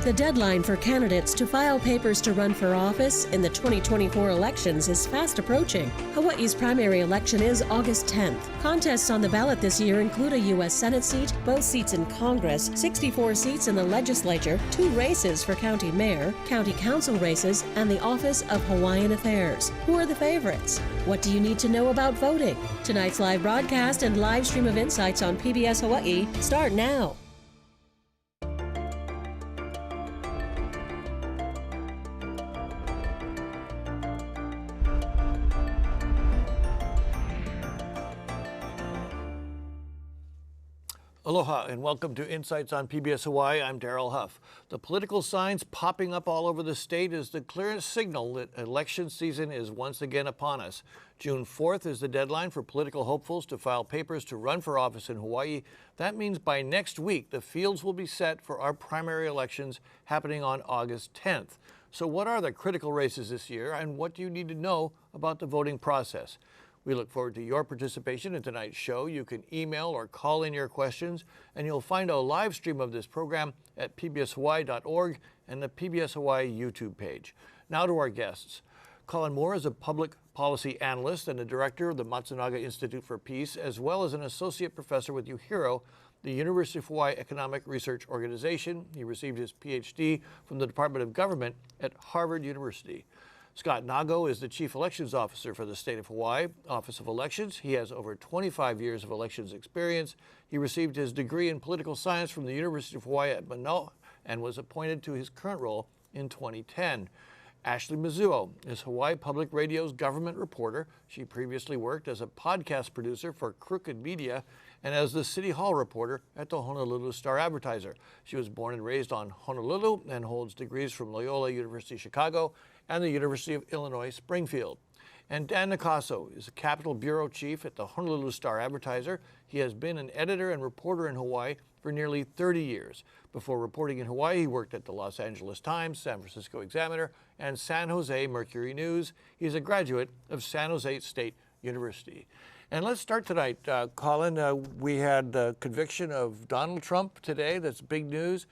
The deadline for candidates to file papers to run for office in the 2024 elections is fast approaching. Hawaii's primary election is August 10th. Contests on the ballot this year include a U.S. Senate seat, both seats in Congress, 64 seats in the legislature, 2 races for county mayor, county council races, and the Office of Hawaiian Affairs. Who are the favorites? What do you need to know about voting? Tonight's live broadcast and live stream of insights on PBS Hawaii start now. Aloha and welcome to Insights on PBS Hawaii. I'm Daryl Huff. The political signs popping up all over the state is the clearest signal that election season is once again upon us. June 4th is the deadline for political hopefuls to file papers to run for office in Hawaii. That means by next week, the fields will be set for our primary elections happening on August 10th. So what are the critical races this year and what do you need to know about the voting process? We look forward to your participation in tonight's show. You can email or call in your questions, and you'll find a live stream of this program at pbshawaii.org and the PBS Hawaii YouTube page. Now to our guests. Colin Moore is a public policy analyst and the director of the Matsunaga Institute for Peace, as well as an associate professor with UHERO, the University of Hawaii Economic Research Organization. He received his PhD from the Department of Government at Harvard University. Scott Nago is the Chief Elections Officer for the State of Hawaii Office of Elections. He has over 25 years of elections experience. He received his degree in political science from the University of Hawaii at Manoa and was appointed to his current role in 2010. Ashley Mizuo is Hawaii Public Radio's government reporter. She previously worked as a podcast producer for Crooked Media and as the City Hall reporter at the Honolulu Star-Advertiser. She was born and raised on Honolulu and holds degrees from Loyola University Chicago and the University of Illinois Springfield. And Dan Nakaso is the Capitol Bureau Chief at the Honolulu Star-Advertiser. He has been an editor and reporter in Hawaii for nearly 30 years. Before reporting in Hawaii, he worked at the Los Angeles Times, San Francisco Examiner, and San Jose Mercury News. He's a graduate of San Jose State University. And let's start tonight, Colin. We had the conviction of Donald Trump today. That's big news.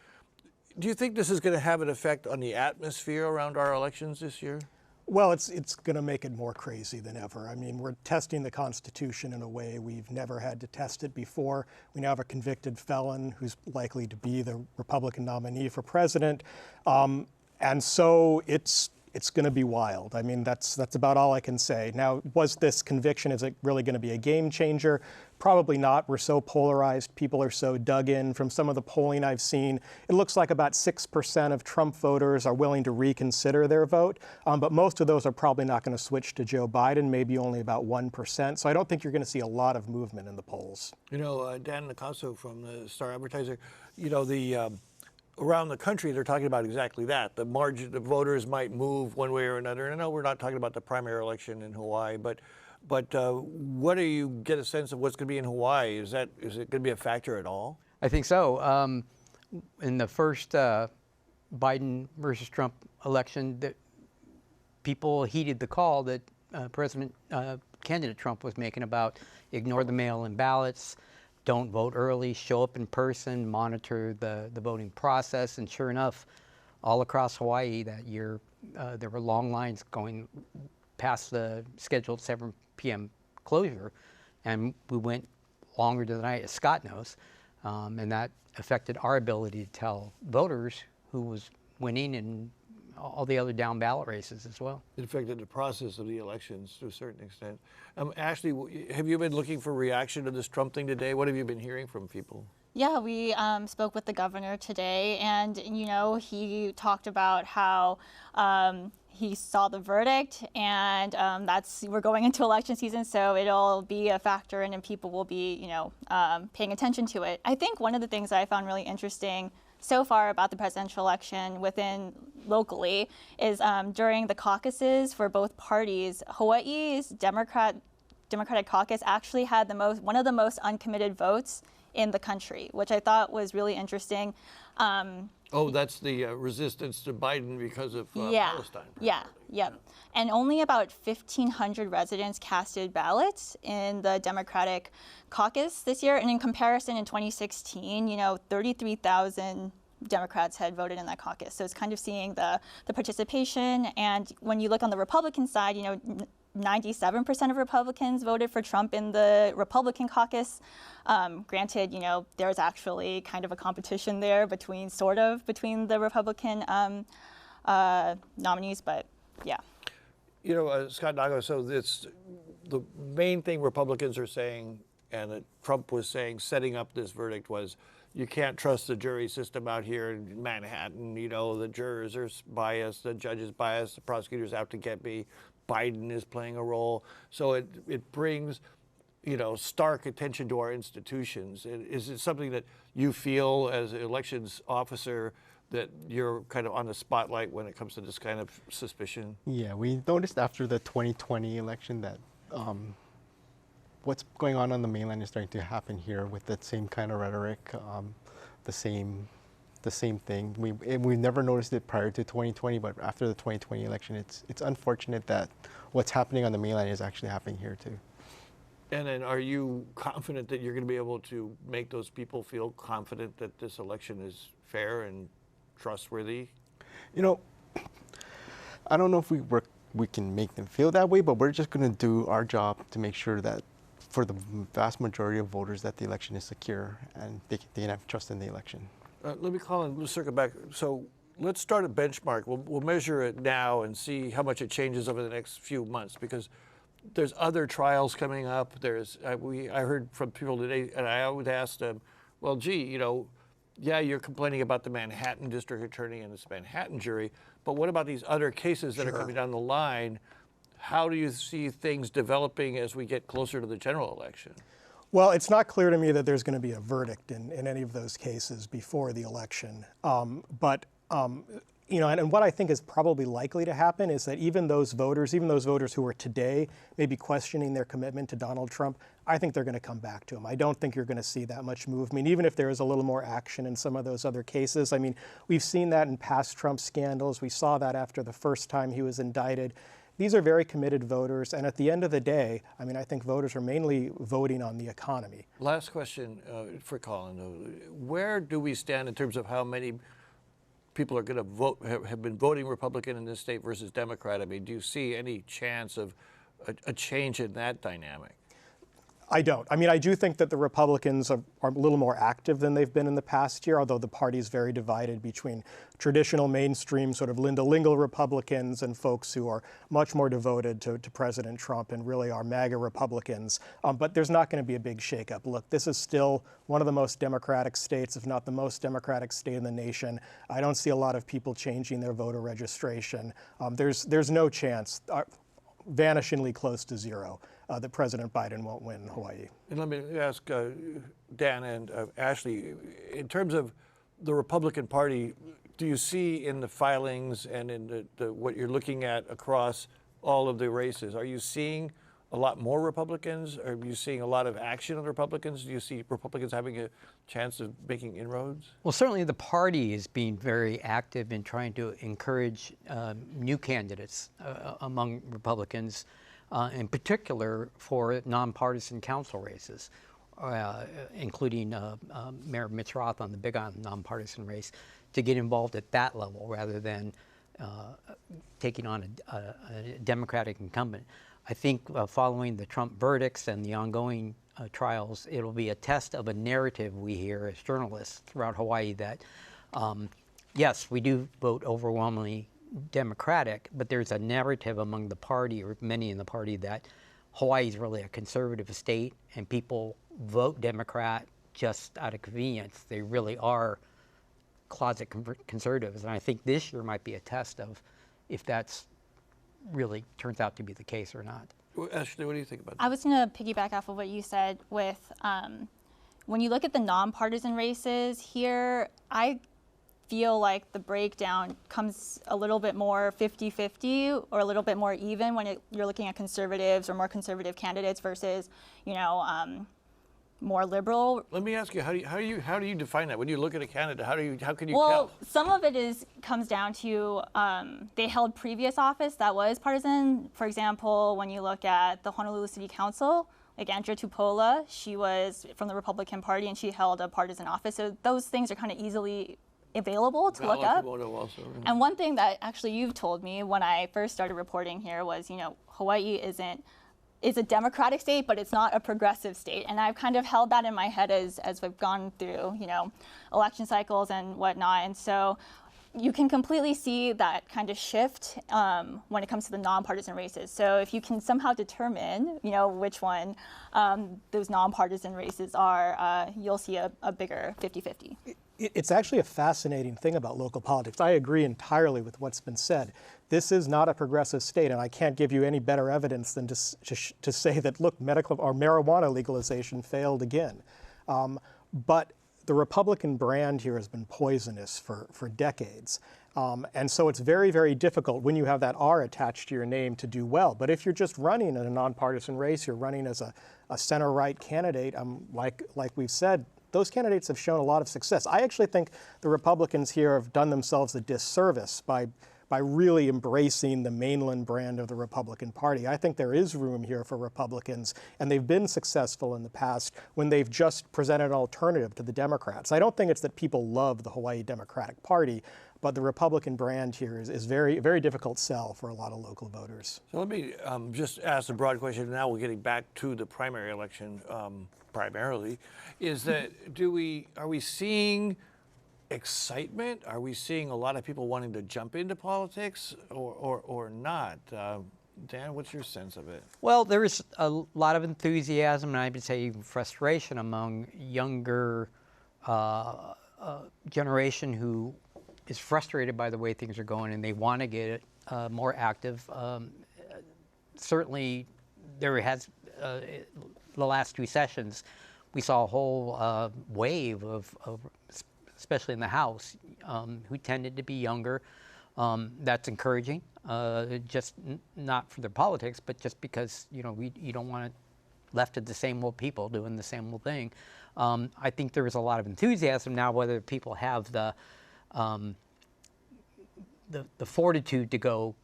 Do you think this is going to have an effect on the atmosphere around our elections this year? Well, it's going to make it more crazy than ever. I mean, we're testing the Constitution in a way we've never had to test it before. We now have a convicted felon who's likely to be the Republican nominee for president. And so it's going to be wild. I mean, that's about all I can say. Now, was this conviction, is it really going to be a game changer? Probably not. We're so polarized. People are so dug in. From some of the polling I've seen, it looks like about 6% of Trump voters are willing to reconsider their vote. But most of those are probably not going to switch to Joe Biden, maybe only about 1%. So I don't think you're going to see a lot of movement in the polls. You know, Dan Nakaso from the Star-Advertiser, you know, around the country, they're talking about exactly that. The margin of voters might move one way or another. And I know we're not talking about the primary election in Hawaii, but what do you get a sense of what's going to be in Hawaii? Is it going to be a factor at all? I think so. In the first Biden versus Trump election, that people heeded the call that candidate Trump was making about ignore the mail-in ballots, don't vote early, show up in person, monitor the voting process. And sure enough, all across Hawaii that year, there were long lines going past the scheduled 7 p.m. closure, and we went longer than the night, as Scott knows, and that affected our ability to tell voters who was winning and all the other down ballot races as well. It affected the process of the elections to a certain extent. Ashley, have you been looking for reaction to this Trump thing today? What have you been hearing from people? Yeah, we spoke with the governor today, and you know, he talked about how he saw the verdict, and we're going into election season, so it'll be a factor, and people will be, you know, paying attention to it. I think one of the things that I found really interesting so far about the presidential election within locally is during the caucuses for both parties, Hawaii's Democratic caucus actually had one of the most uncommitted votes in the country, which I thought was really interesting. Oh, that's the resistance to Biden because of Palestine. Yeah. And only about 1,500 residents casted ballots in the Democratic caucus this year. And in comparison, in 2016, you know, 33,000 Democrats had voted in that caucus. So it's kind of seeing the participation. And when you look on the Republican side, 97% of Republicans voted for Trump in the Republican caucus. Granted, there's actually kind of a competition there between the Republican nominees, but yeah. Scott Nago, so the main thing Republicans are saying, and that Trump was saying, setting up this verdict, was you can't trust the jury system out here in Manhattan. The jurors are biased, the judge is biased, the prosecutor's out to get me. Biden is playing a role. So it brings, stark attention to our institutions. Is it something that you feel as an elections officer that you're kind of on the spotlight when it comes to this kind of suspicion? Yeah, we noticed after the 2020 election that what's going on the mainland is starting to happen here with that same kind of rhetoric, the same thing. We never noticed it prior to 2020, but after the 2020 election, it's unfortunate that what's happening on the mainland is actually happening here too. And then are you confident that you're going to be able to make those people feel confident that this election is fair and trustworthy? I don't know if we can make them feel that way, but we're just going to do our job to make sure that for the vast majority of voters that the election is secure and they can have trust in the election. Let me call and circle back. So let's start a benchmark. We'll measure it now and see how much it changes over the next few months, because there's other trials coming up. I heard from people today, and I would ask them, well, gee, yeah, you're complaining about the Manhattan district attorney and this Manhattan jury, but what about these other cases that are coming down the line? How do you see things developing as we get closer to the general election? Well, it's not clear to me that there's going to be a verdict in any of those cases before the election. And what I think is probably likely to happen is that even those voters who are today maybe questioning their commitment to Donald Trump, I think they're going to come back to him. I don't think you're going to see that much movement, even if there is a little more action in some of those other cases. I mean, we've seen that in past Trump scandals. We saw that after the first time he was indicted. These are very committed voters, and at the end of the day, I think voters are mainly voting on the economy. Last question for Colin, though. Where do we stand in terms of how many people are going to vote, have been voting Republican in this state versus Democrat? Do you see any chance of a change in that dynamic? I don't. I do think that the Republicans are a little more active than they've been in the past year, although the party is very divided between traditional mainstream sort of Linda Lingle Republicans and folks who are much more devoted to President Trump and really are MAGA Republicans. But there's not going to be a big shakeup. Look, this is still one of the most democratic states, if not the most democratic state in the nation. I don't see a lot of people changing their voter registration. There's no chance, vanishingly close to zero, that President Biden won't win Hawaii. And let me ask Dan and Ashley, in terms of the Republican Party, do you see in the filings and in what you're looking at across all of the races, are you seeing a lot more Republicans? Are you seeing a lot of action on the Republicans? Do you see Republicans having a chance of making inroads? Well, certainly the party is being very active in trying to encourage new candidates among Republicans, in particular for nonpartisan council races, including Mayor Mitch Roth on the Big Island nonpartisan race, to get involved at that level rather than taking on a Democratic incumbent. I think following the Trump verdicts and the ongoing trials, it'll be a test of a narrative we hear as journalists throughout Hawaii that, yes, we do vote overwhelmingly Democratic, but there's a narrative among the party, or many in the party, that Hawaii is really a conservative state and people vote Democrat just out of convenience. They really are closet conservatives. And I think this year might be a test of if that's really turns out to be the case or not. Well, Ashley, what do you think about that? I was going to piggyback off of what you said with when you look at the nonpartisan races here, I feel like the breakdown comes a little bit more 50-50 or a little bit more even when you're looking at conservatives or more conservative candidates versus, more liberal. Let me ask you, how do you define that? When you look at a candidate, how can you well, tell? Some of it comes down to they held previous office that was partisan. For example, when you look at the Honolulu City Council, like Andrea Tupola, she was from the Republican Party and she held a partisan office. So those things are kind of easily available to look up. Also, yeah. And one thing that actually you've told me when I first started reporting here was, Hawaii is a democratic state, but it's not a progressive state. And I've kind of held that in my head as we've gone through, election cycles and whatnot. And so you can completely see that kind of shift when it comes to the nonpartisan races. So if you can somehow determine, which one those nonpartisan races are, you'll see a bigger 50-50. It's actually a fascinating thing about local politics. I agree entirely with what's been said. This is not a progressive state, and I can't give you any better evidence than to say that, look, medical or marijuana legalization failed again. But the Republican brand here has been poisonous for decades. And so it's very, very difficult when you have that R attached to your name to do well. But if you're just running in a nonpartisan race, you're running as a center-right candidate, like we've said, those candidates have shown a lot of success. I actually think the Republicans here have done themselves a disservice by really embracing the mainland brand of the Republican Party. I think there is room here for Republicans, and they've been successful in the past when they've just presented an alternative to the Democrats. I don't think it's that people love the Hawaii Democratic Party, but the Republican brand here is very, very difficult sell for a lot of local voters. So let me just ask a broad question. Now we're getting back to the primary election primarily. Is that are we seeing excitement? Are we seeing a lot of people wanting to jump into politics or not? Dan, what's your sense of it? Well, there's a lot of enthusiasm, and I would say even frustration among younger generation who is frustrated by the way things are going, and they want to get more active. Certainly, there has, the last two sessions, we saw a whole wave of especially in the House, who tended to be younger. That's encouraging, just not for their politics, but just because you don't want it left to the same old people doing the same old thing. I think there is a lot of enthusiasm now. Whether people have the fortitude to go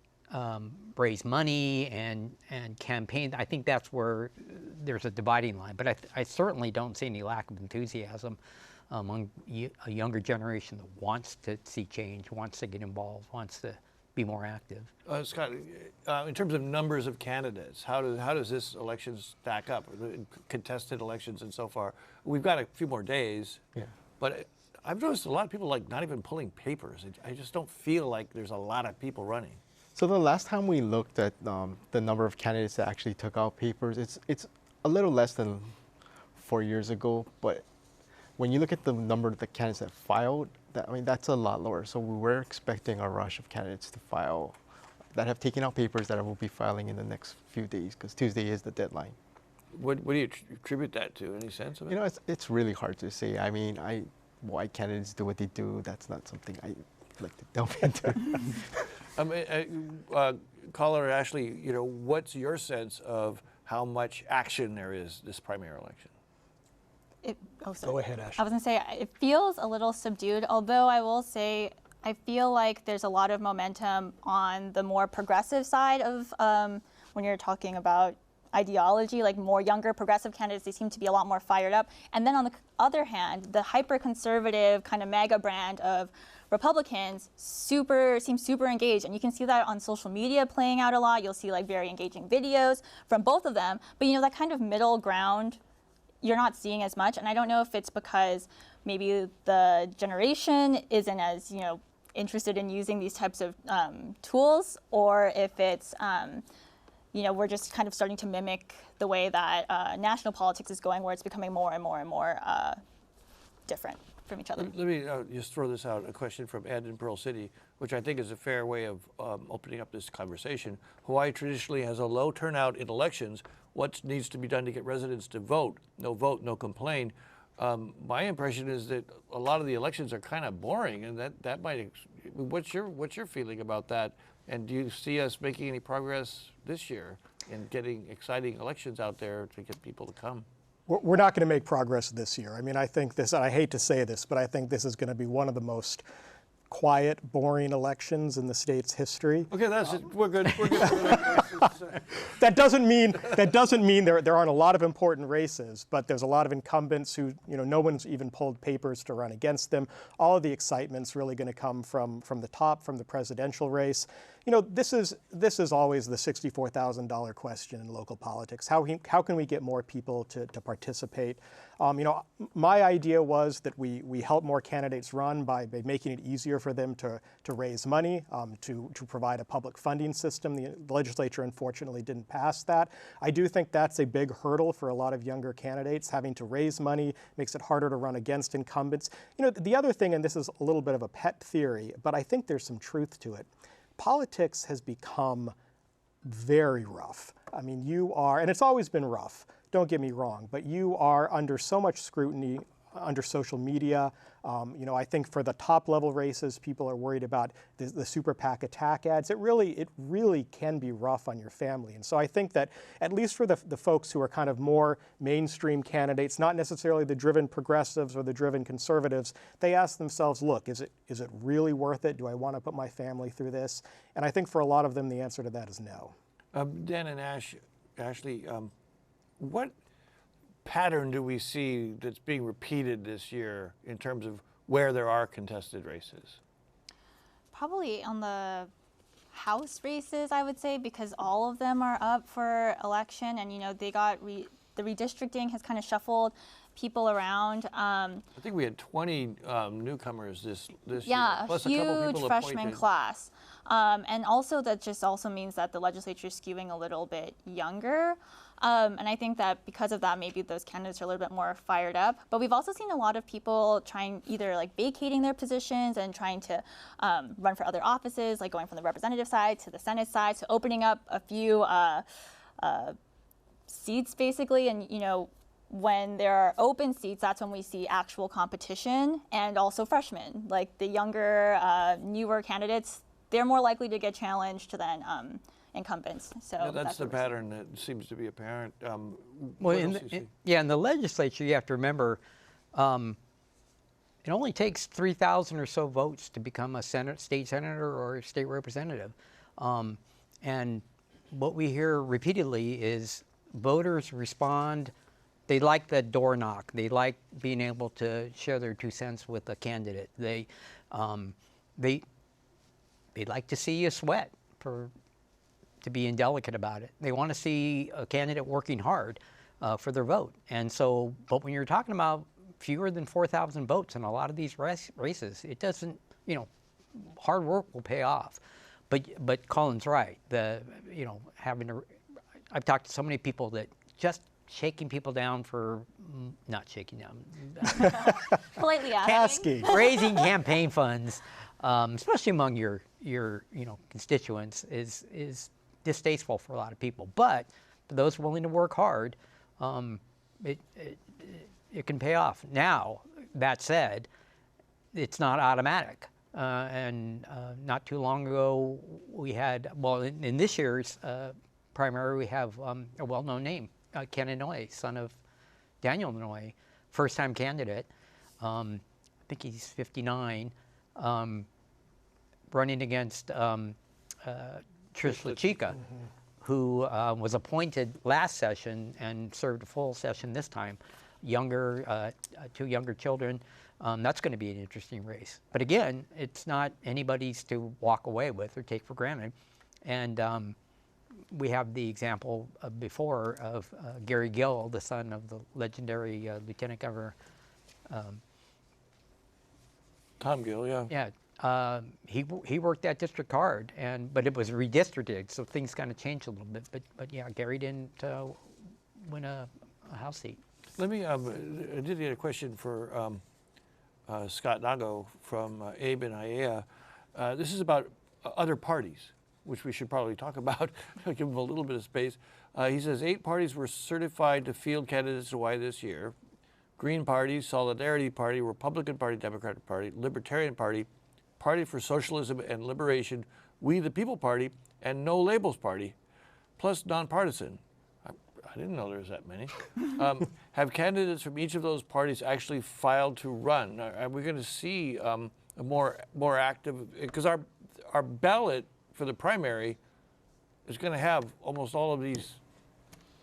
raise money and campaign, I think that's where there's a dividing line. But I certainly don't see any lack of enthusiasm among a younger generation that wants to see change, wants to get involved, wants to be more active. Scott, in terms of numbers of candidates, how does this election stack up? The contested elections and so far, we've got a few more days. Yeah. But I've noticed a lot of people not even pulling papers. I just don't feel like there's a lot of people running. So the last time we looked at the number of candidates that actually took out papers, it's a little less than 4 years ago, but when you look at the number of the candidates that filed, that's a lot lower. So we were expecting a rush of candidates to file that have taken out papers that will be filing in the next few days, because Tuesday is the deadline. What do you attribute that to? Any sense of it? It's really hard to say. I mean, why candidates do what they do, that's not something I like to delve into. Caller Ashley, what's your sense of how much action there is this primary election? Go ahead, Ashley. I was going to say, it feels a little subdued, although I will say I feel like there's a lot of momentum on the more progressive side of when you're talking about ideology, like more younger progressive candidates, they seem to be a lot more fired up. And then on the other hand, the hyper-conservative kind of MAGA brand of Republicans seem super engaged, and you can see that on social media playing out a lot. You'll see very engaging videos from both of them, but that kind of middle ground you're not seeing as much. And I don't know if it's because maybe the generation isn't as interested in using these types of tools, or if it's we're just kind of starting to mimic the way that national politics is going, where it's becoming more and more and more different from each other. Let me just throw this out, a question from Ed in Pearl City, which I think is a fair way of opening up this conversation. Hawaii traditionally has a low turnout in elections. What needs to be done to get residents to vote? No vote, no complain. My impression is that a lot of the elections are kind of boring, and that might. What's your feeling about that? And do you see us making any progress this year in getting exciting elections out there to get people to come? We're not going to make progress this year. I mean, I think this, and I hate to say this, but I think this is going to be one of the most quiet, boring elections in the state's history. Okay, that's it. We're good. We're good. That doesn't mean there aren't a lot of important races, but there's a lot of incumbents who, no one's even pulled papers to run against them. All of the excitement's really going to come from the top, from the presidential race. This is always the $64,000 question in local politics. How can we get more people to participate? My idea was that we help more candidates run by making it easier for them to raise money, to provide a public funding system. The legislature, unfortunately, didn't pass that. I do think that's a big hurdle for a lot of younger candidates. Having to raise money makes it harder to run against incumbents. The other thing, and this is a little bit of a pet theory, but I think there's some truth to it. Politics has become very rough. I mean, and it's always been rough, don't get me wrong, but you are under so much scrutiny under social media. I think for the top level races, people are worried about the super PAC attack ads. It really can be rough on your family. And so I think that at least for the folks who are kind of more mainstream candidates, not necessarily the driven progressives or the driven conservatives, they ask themselves, look, is it really worth it? Do I want to put my family through this? And I think for a lot of them, the answer to that is no. Dan and Ashley, what pattern do we see that's being repeated this year in terms of where there are contested races? Probably on the House races, I would say, because all of them are up for election, and they got the redistricting has kind of shuffled people around. I think we had 20 newcomers this year, plus a couple huge people freshman appointed. class, and also that just also means that the legislature is skewing a little bit younger. And I think that because of that, maybe those candidates are a little bit more fired up. But we've also seen a lot of people trying either vacating their positions and trying to run for other offices, like going from the representative side to the Senate side, so opening up a few seats basically. And when there are open seats, that's when we see actual competition, and also freshmen, like the younger, newer candidates. They're more likely to get challenged than incumbents. So that's the pattern that seems to be apparent. Well, in the legislature, you have to remember, it only takes 3,000 or so votes to become a state senator or a state representative. And what we hear repeatedly is voters respond. They like the door knock. They like being able to share their 2 cents with a candidate. They like to see you sweat to be indelicate about it. They want to see a candidate working hard for their vote. And so, but when you're talking about fewer than 4,000 votes in a lot of these races, it doesn't, hard work will pay off. But Colin's right. I've talked to so many people that just shaking people down for, not shaking down. politely asking. Raising campaign funds, especially among your constituents, is distasteful for a lot of people. But for those willing to work hard, it can pay off. Now, that said, it's not automatic. And not too long ago, we had, in this year's primary, we have a well-known name, Ken Inouye, son of Daniel Inouye, first-time candidate. I think he's 59, running against Trish LaChica, who was appointed last session and served a full session this time. Younger, 2 younger children. That's going to be an interesting race. But again, it's not anybody's to walk away with or take for granted. And we have the example before of Gary Gill, the son of the legendary Lieutenant Governor. Tom Gill, yeah. Yeah, he worked that district hard, but it was redistricted, so things kind of changed a little bit. But yeah, Gary didn't win a House seat. Let me, I did get a question for Scott Nago from Abe and IAEA. This is about other parties, which we should probably talk about, give them a little bit of space. He says 8 parties were certified to field candidates to Hawaii this year. Green Party, Solidarity Party, Republican Party, Democratic Party, Libertarian Party, Party for Socialism and Liberation, We the People Party, and No Labels Party, plus nonpartisan. I didn't know there was that many. Have candidates from each of those parties actually filed to run? Are we going to see a more active, because our ballot for the primary is going to have almost all of these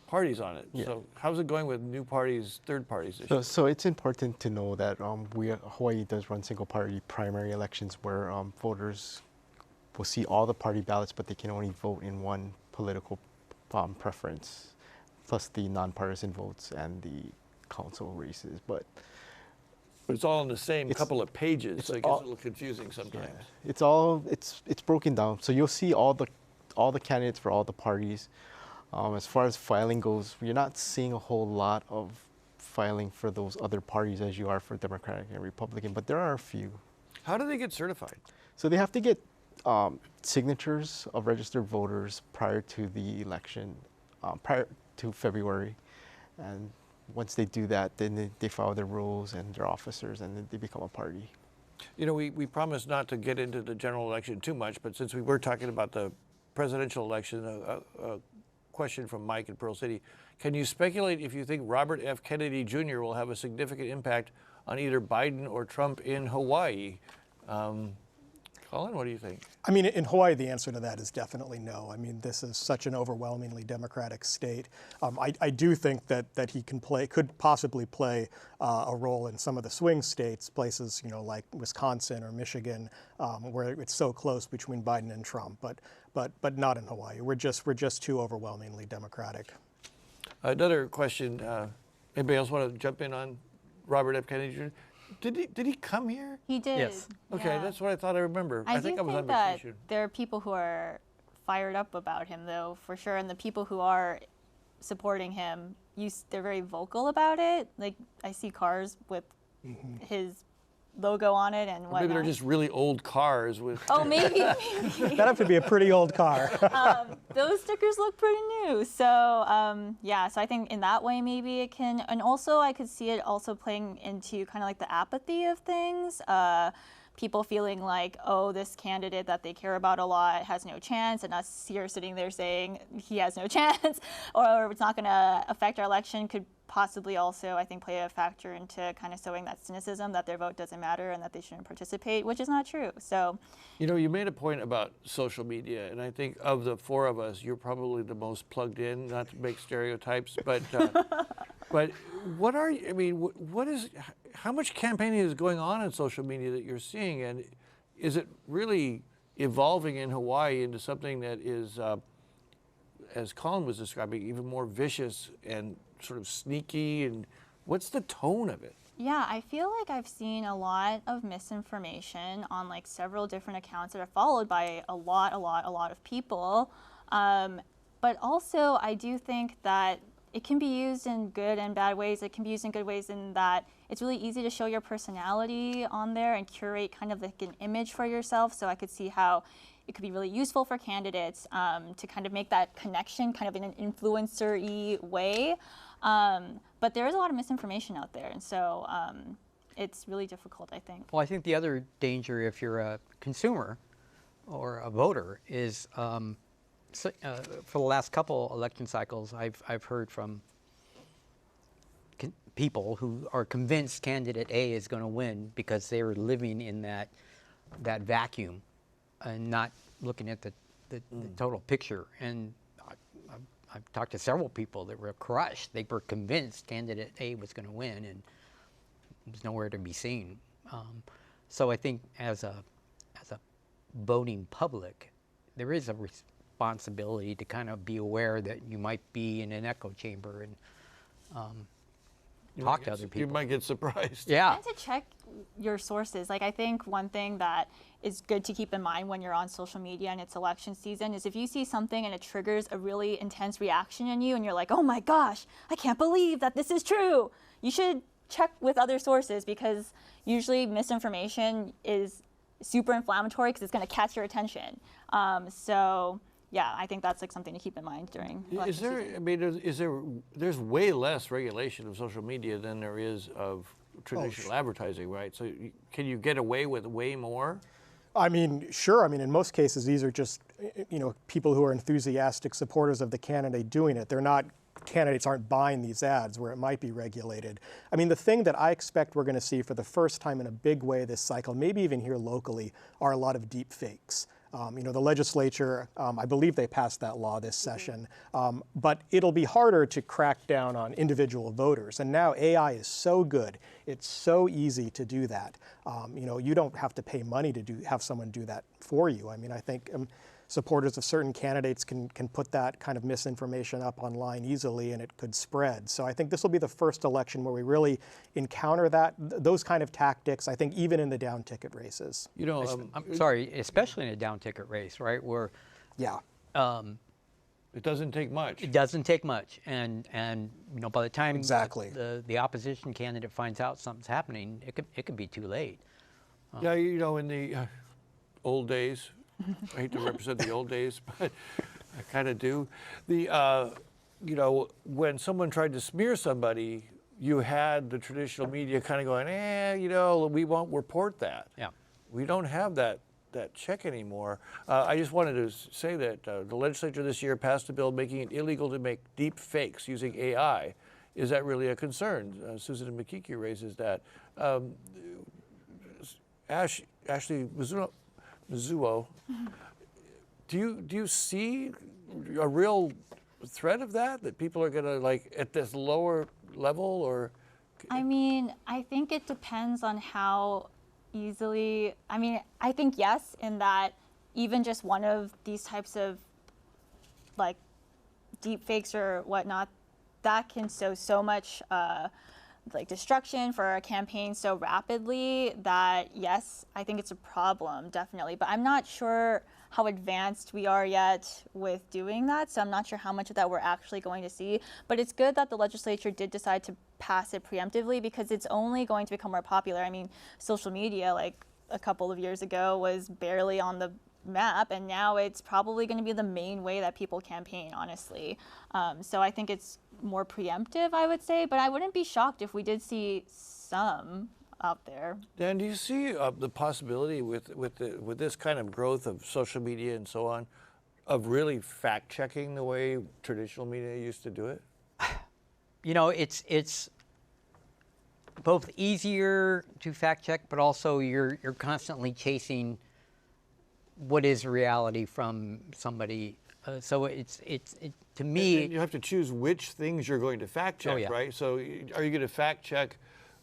parties on it. Yeah. So how's it going with new parties, third parties this year? So it's important to know that Hawaii does run single-party primary elections where voters will see all the party ballots, but they can only vote in one political preference, plus the nonpartisan votes and the council races. But It's all on the same It's- couple of pages, so it gets all- a little confusing sometimes. it's broken down. So you'll see all the candidates for all the parties. As far as filing goes, you're not seeing a whole lot of filing for those other parties as you are for Democratic and Republican, but there are a few. How do they get certified? So they have to get signatures of registered voters prior to the election, prior to February. And once they do that, then they file their rules and their officers, and then they become a party. You know, we promised not to get into the general election too much, but since we were talking about the presidential election, a question from Mike in Pearl City. Can you speculate if you think Robert F. Kennedy Jr. will have a significant impact on either Biden or Trump in Hawaii? Colin, what do you think? I mean, in Hawaii, the answer to that is definitely no. I mean, this is such an overwhelmingly Democratic state. I do think that he could possibly play a role in some of the swing states, places like Wisconsin or Michigan, where it's so close between Biden and Trump. But not in Hawaii. We're just too overwhelmingly Democratic. Another question. Anybody else want to jump in on Robert F. Kennedy Jr.? Did he come here? He did. Yes. Okay, yeah. that's what I thought I remember. I think I was on that vacation. there are people who are fired up about him, though, for sure. And the people who are supporting him, they're very vocal about it. Like, I see cars with his logo on it and whatnot. Maybe they're just really old cars with. Oh, maybe. That'd have to be a pretty old car. Those stickers look pretty new. So, yeah, so I think in that way maybe it can. And also I could see it also playing into kind of like the apathy of things. People feeling like, oh, this candidate that they care about a lot has no chance, and us here sitting there saying he has no chance, or it's not going to affect our election could possibly also, I think, play a factor into kind of sowing that cynicism that their vote doesn't matter and that they shouldn't participate, which is not true. So, You know, you made a point about social media, and I think of the four of us, you're probably the most plugged in, not to make stereotypes, but but what are you, I mean, what is, how much campaigning is going on social media that you're seeing, and is it really evolving in Hawaii into something that is, as Colin was describing, even more vicious and sort of sneaky, and what's the tone of it? yeah, I feel like I've seen a lot of misinformation on like several different accounts that are followed by a lot of people. But also, I do think that it can be used in good and bad ways. It can be used in good ways in that it's really easy to show your personality on there and curate kind of like an image for yourself. So I could see how it could be really useful for candidates to kind of make that connection kind of in an influencer-y way. But there is a lot of misinformation out there. And so it's really difficult, I think. Well, I think the other danger if you're a consumer or a voter is for the last couple election cycles, I've heard from people who are convinced candidate A is going to win because they were living in that vacuum and not looking at the total picture. And I've talked to several people that were crushed. They were convinced candidate A was going to win, and it was nowhere to be seen. So I think as a voting public, there is a responsibility to kind of be aware that you might be in an echo chamber and talk to other people. You might get surprised. Yeah. And to check your sources. Like, I think one thing that is good to keep in mind when you're on social media and it's election season is if you see something and it triggers a really intense reaction in you and you're like, oh my gosh, I can't believe that this is true, you should check with other sources, because usually misinformation is super inflammatory because it's going to catch your attention. So yeah, I think that's like something to keep in mind during election Is there, season. I mean, there's way less regulation of social media than there is of traditional advertising, right? So can you get away with way more? I mean, sure. I mean, in most cases, these are just, people who are enthusiastic supporters of the candidate doing it. They're not, candidates aren't buying these ads where it might be regulated. I mean, the thing that I expect we're going to see for the first time in a big way this cycle, maybe even here locally, are a lot of deep fakes. The legislature, I believe they passed that law this session, but it'll be harder to crack down on individual voters. And now AI is so good, it's so easy to do that. You don't have to pay money to have someone do that for you. I mean, I think supporters of certain candidates can put that kind of misinformation up online easily, and it could spread. So I think this will be the first election where we really encounter those kind of tactics, I think, even in the down ticket races. I'm sorry, especially in a down ticket race, right? Where Yeah. It doesn't take much. it doesn't take much, and by the time Exactly. the opposition candidate finds out something's happening, it could be too late. Yeah, in the old days, I hate to represent the old days, but I kind of do. When someone tried to smear somebody, you had the traditional media kind of going, we won't report that. Yeah. We don't have that check anymore. I just wanted to say that the legislature this year passed a bill making it illegal to make deep fakes using AI. Is that really a concern? Susan Makiki raises that. Ashley Mizuo, do you see a real threat of that people are going to at this lower level, or? I mean, I think it depends on how easily. I mean, I think yes, in that even just one of these types of deep fakes or whatnot, that can sow so much destruction for a campaign so rapidly that yes, I think it's a problem, definitely. But I'm not sure how advanced we are yet with doing that, so I'm not sure how much of that we're actually going to see. But it's good that the legislature did decide to pass it preemptively, because it's only going to become more popular. I mean, social media a couple of years ago was barely on the map, and now it's probably going to be the main way that people campaign, honestly. So I think it's more preemptive, I would say, but I wouldn't be shocked if we did see some out there. Dan, do you see the possibility with this kind of growth of social media and so on, of really fact checking the way traditional media used to do it? It's both easier to fact check, but also you're constantly chasing what is reality from somebody. So it's to me. And you have to choose which things you're going to fact check, yeah. right? So are you going to fact check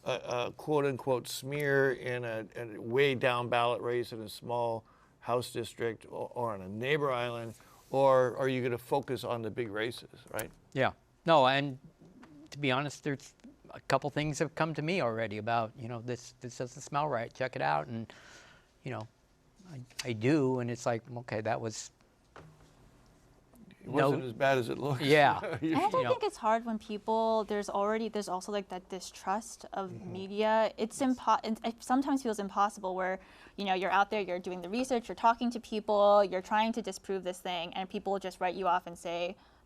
a quote unquote smear in a way down ballot race in a small House district or on a neighbor island, or are you going to focus on the big races, right? Yeah. No, and to be honest, there's a couple things have come to me already about, this doesn't smell right, check it out. And, I do, and it's like, okay, that was. It wasn't as bad as it looks. Yeah. And I think it's hard when people, there's also that distrust of media. It sometimes feels impossible where, you're out there, you're doing the research, you're talking to people, you're trying to disprove this thing, and people will just write you off and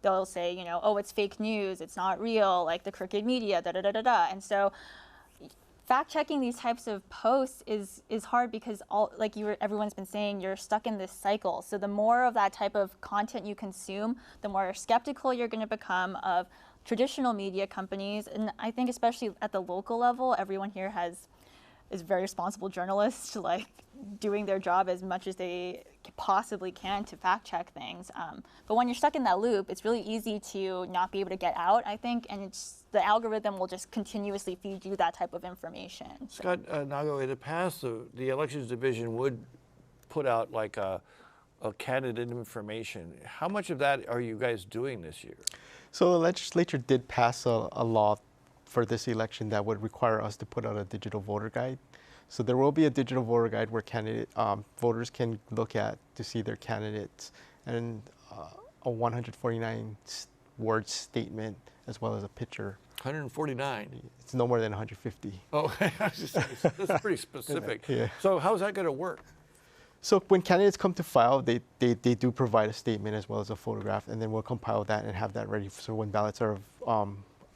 they'll say, oh, it's fake news, it's not real, like the crooked media, da-da-da-da-da. And so fact checking these types of posts is hard, because everyone's been saying, you're stuck in this cycle. So the more of that type of content you consume, the more skeptical you're going to become of traditional media companies. And I think especially at the local level, everyone here is very responsible journalists, doing their job as much as they possibly can to fact check things. But when you're stuck in that loop, it's really easy to not be able to get out, I think, and the algorithm will just continuously feed you that type of information. Scott Nago, in the past, the elections division would put out a candidate information. How much of that are you guys doing this year? So the legislature did pass a law for this election that would require us to put out a digital voter guide. So there will be a digital voter guide where voters can look at to see their candidates, and a 149-word statement as well as a picture. 149. It's no more than 150. Oh, that's pretty specific. Yeah. So how's that going to work? So when candidates come to file, they do provide a statement as well as a photograph, and then we'll compile that and have that ready. So when ballots are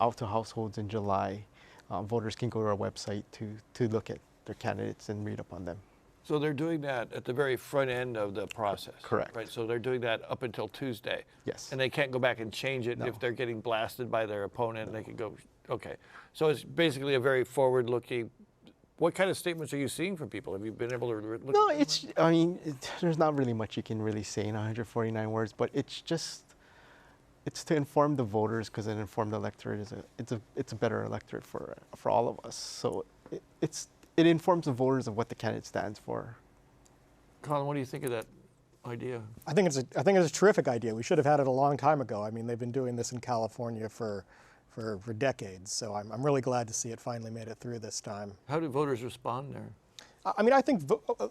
out to households in July, voters can go to our website to look at their candidates and read up on them. So they're doing that at the very front end of the process. Correct. Right. So they're doing that up until Tuesday. Yes. And they can't go back and change it. No. If they're getting blasted by their opponent, they can go. Okay. So it's basically a very forward-looking What kind of statements are you seeing from people? Have you been able to look? No, it's. I mean, there's not really much you can really say in 149 words, but it's just. It's to inform the voters, because an informed electorate is it's a better electorate for all of us. So it informs the voters of what the candidate stands for. Colin, what do you think of that idea? I think it's a terrific idea. We should have had it a long time ago. I mean, they've been doing this in California for decades. So I'm really glad to see it finally made it through this time. How do voters respond there? I mean, I think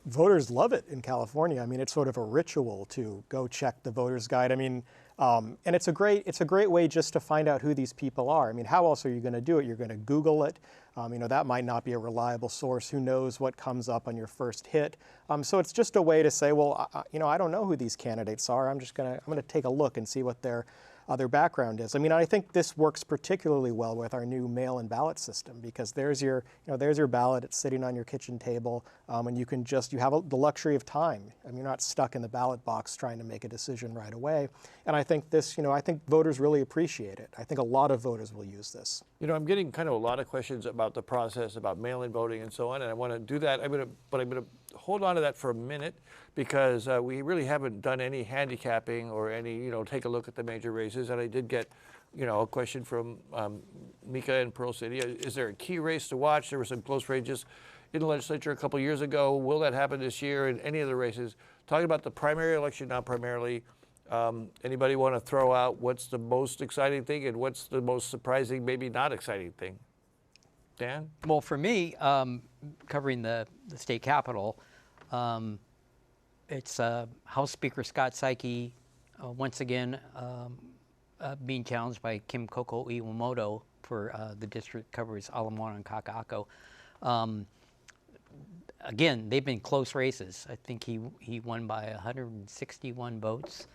voters love it in California. I mean, it's sort of a ritual to go check the voters guide. I mean, and it's a great way just to find out who these people are. I mean, how else are you going to do it? You're going to Google it. That might not be a reliable source. Who knows what comes up on your first hit? So it's just a way to say, well, I don't know who these candidates are. I'm going to take a look and see what their background is. I mean, I think this works particularly well with our new mail-in ballot system, because there's your ballot. It's sitting on your kitchen table, and you have the luxury of time. I mean, you're not stuck in the ballot box trying to make a decision right away. And I think I think voters really appreciate it. I think a lot of voters will use this. I'm getting kind of a lot of questions about the process, about mail-in voting and so on, and I want to do that. I'm going to hold on to that for a minute, because we really haven't done any handicapping or any, take a look at the major races. And I did get, a question from Mika in Pearl City. Is there a key race to watch? There were some close ranges in the legislature a couple years ago. Will that happen this year in any of the races? Talking about the primary election now primarily, anybody want to throw out what's the most exciting thing and what's the most surprising, maybe not exciting thing? Dan? Well, for me, covering the state capitol, it's House Speaker Scott Saiki once again being challenged by Kim Koko Iwamoto for the district covers Ala Moana and Kaka'ako. Again, they've been close races. I think he won by 161 votes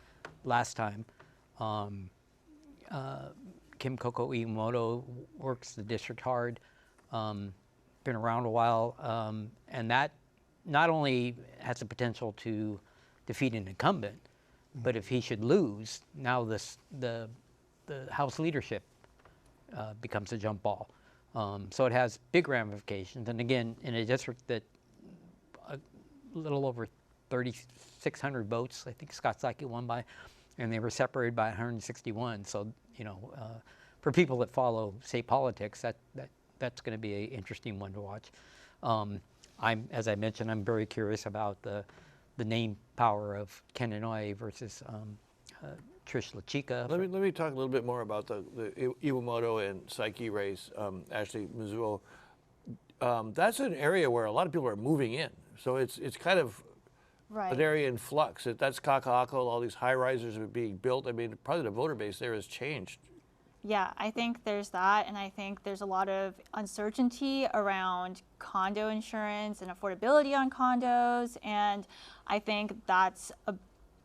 last time. Kim Koko Iwamoto works the district hard. Been around a while, and that not only has the potential to defeat an incumbent, but if he should lose, now the House leadership becomes a jump ball. So it has big ramifications. And again, in a district that a little over 3,600 votes, I think Scott Saiki won by, and they were separated by 161. So for people that follow state politics, that's going to be an interesting one to watch. As I mentioned, I'm very curious about the name power of Ken Inouye versus Trish LaChica. Let me talk a little bit more about the Iwamoto and Saiki race, Ashley Mizuo. That's an area where a lot of people are moving in. So it's kind of an area in flux. That's Kaka'ako, all these high-risers are being built. I mean, probably the voter base there has changed. Yeah, I think there's that, and I think there's a lot of uncertainty around condo insurance and affordability on condos, and I think that's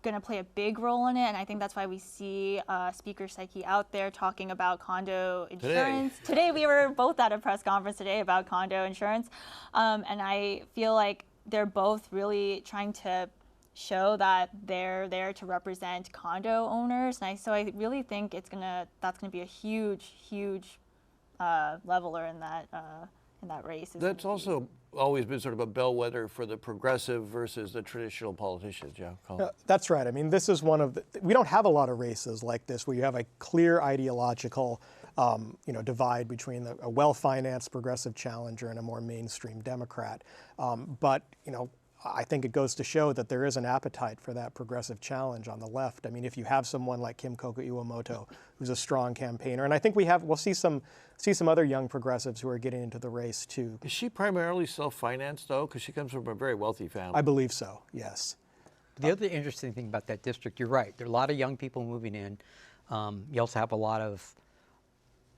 going to play a big role in it, and I think that's why we see Speaker Saiki out there talking about condo insurance. Today we were both at a press conference today about condo insurance, and I feel like they're both really trying to show that they're there to represent condo owners, and so I really think that's gonna be a huge leveler in that race. That's also always been sort of a bellwether for the progressive versus the traditional politicians. Yeah, Colin. That's right. I mean, this is one of we don't have a lot of races like this where you have a clear ideological divide between a well-financed progressive challenger and a more mainstream Democrat. But I think it goes to show that there is an appetite for that progressive challenge on the left. I mean, if you have someone like Kim Koko Iwamoto, who's a strong campaigner, and I think we'll see some other young progressives who are getting into the race too. Is she primarily self-financed though? Because she comes from a very wealthy family. I believe so. Yes. The other interesting thing about that district, you're right. There are a lot of young people moving in. You also have a lot of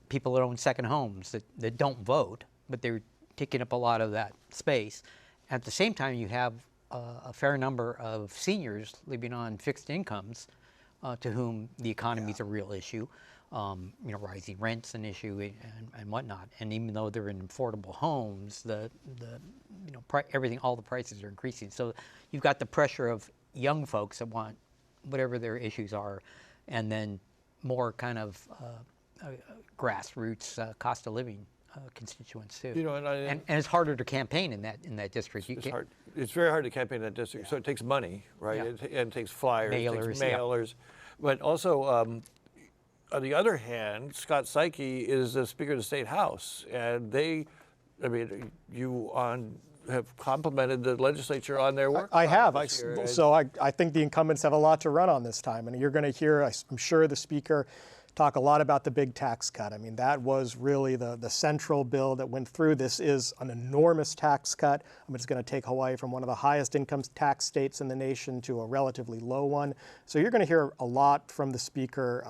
people that own second homes that don't vote, but they're taking up a lot of that space. At the same time, you have a fair number of seniors living on fixed incomes to whom the economy is a real issue. Rising rent's an issue and whatnot. And even though they're in affordable homes, everything, all the prices are increasing. So you've got the pressure of young folks that want whatever their issues are, and then more kind of grassroots cost of living constituents too. You know, and it's harder to campaign in that district. You it's can't- hard. It's very hard to campaign in that district. So it takes money, right? Yeah. And it takes flyers, it takes Mailers, yeah. mailers. But also, on the other hand, Scott Saiki is the Speaker of the State House, and have complimented the legislature on their work. I have. this year. So I think the incumbents have a lot to run on this time. And you're going to hear, I'm sure, the Speaker talk a lot about the big tax cut. I mean, that was really the central bill that went through. This is an enormous tax cut. I mean, it's going to take Hawaii from one of the highest income tax states in the nation to a relatively low one. So you're going to hear a lot from the Speaker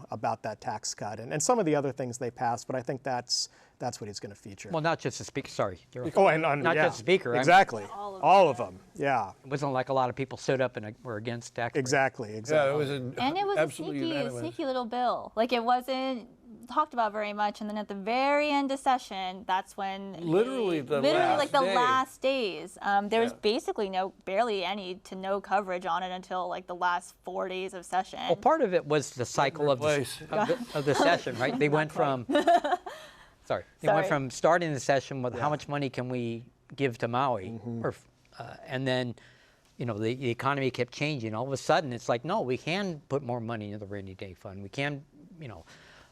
about that tax cut and some of the other things they passed. But I think that's what he's going to feature. Well, not just the speaker. Sorry, you're right. Oh, and not yeah, just the speaker. Exactly. All of them. Yeah. It wasn't like a lot of people stood up and were against tax. Exactly. Yeah, Exactly. it was And it was a absolutely unanimous. sneaky little bill. Like it wasn't talked about very much, and then at the very end of session, that's when Literally the literally last like the day. last days. There was Yeah. basically barely any to no coverage on it until like the last 4 days of session. Well, part of it was the cycle of Replace. of the session, right? They went from sorry, they went Sorry. from starting the session with how much money can we give to Maui, and then the economy kept changing. All of a sudden, it's like, no, we can put more money into the rainy day fund. We can,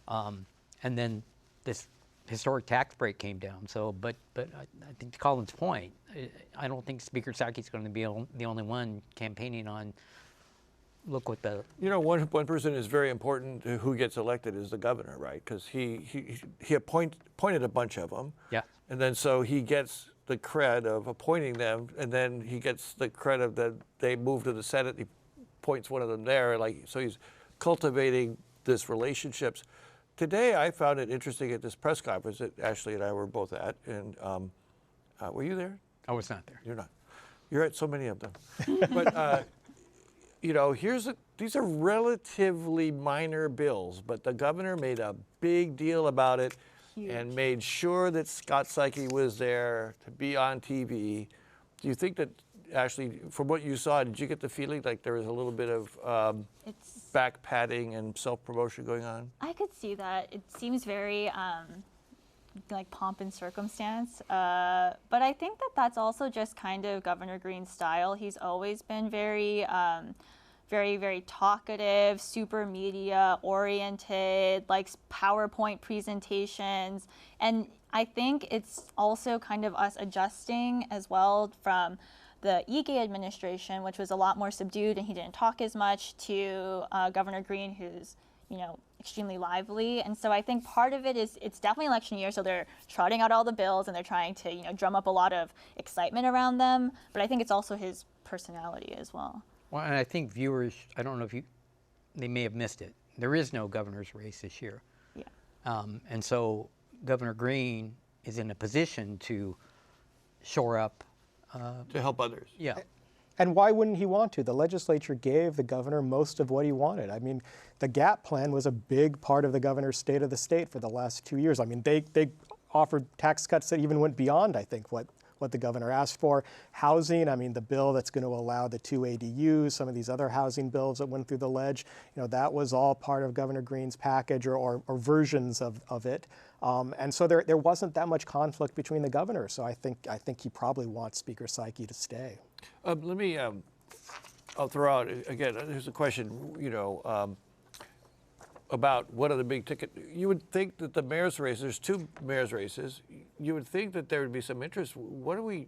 and then this historic tax break came down. So, but I think to Colin's point, I don't think Speaker Saiki's going to be the only one campaigning on. Look what the One person is very important who gets elected is the governor, right? Because he appointed a bunch of them. Yeah. And then so he gets the cred of appointing them, and then he gets the credit that they move to the Senate. He appoints one of them there, so he's cultivating this relationships. Today, I found it interesting at this press conference that Ashley and I were both at, and were you there? I was not there. You're not. You're at so many of them. But these are relatively minor bills, but the governor made a big deal about it and made sure that Scott Saiki was there to be on TV. Do you think that, Ashley, from what you saw, did you get the feeling like there was a little bit of back patting and self-promotion going on? I could see that. It seems very like pomp and circumstance. But I think that that's also just kind of Governor Green's style. He's always been very, very talkative, super media oriented, likes PowerPoint presentations. And I think it's also kind of us adjusting as well from the Ige administration, which was a lot more subdued and he didn't talk as much, to Governor Green, who's extremely lively. And so I think part of it is it's definitely election year, so they're trotting out all the bills and they're trying to drum up a lot of excitement around them. But I think it's also his personality as well. Well, and I think viewers, I don't know if they may have missed it. There is no governor's race this year. Yeah. And so Governor Green is in a position to shore up. To help others. Yeah. And why wouldn't he want to? The legislature gave the governor most of what he wanted. I mean, the GAP plan was a big part of the governor's state of the state for the last 2 years. I mean, they offered tax cuts that even went beyond, I think, what the governor asked for. Housing, I mean, the bill that's going to allow the 2 ADUs, some of these other housing bills that went through the ledge, that was all part of Governor Green's package or versions of it. And so there wasn't that much conflict between the governors. So I think he probably wants Speaker Saiki to stay. Let me, I'll throw out, again, here's a question, about what are the big ticket. You would think that the mayor's race, there's 2 mayor's races, you would think that there would be some interest. What do we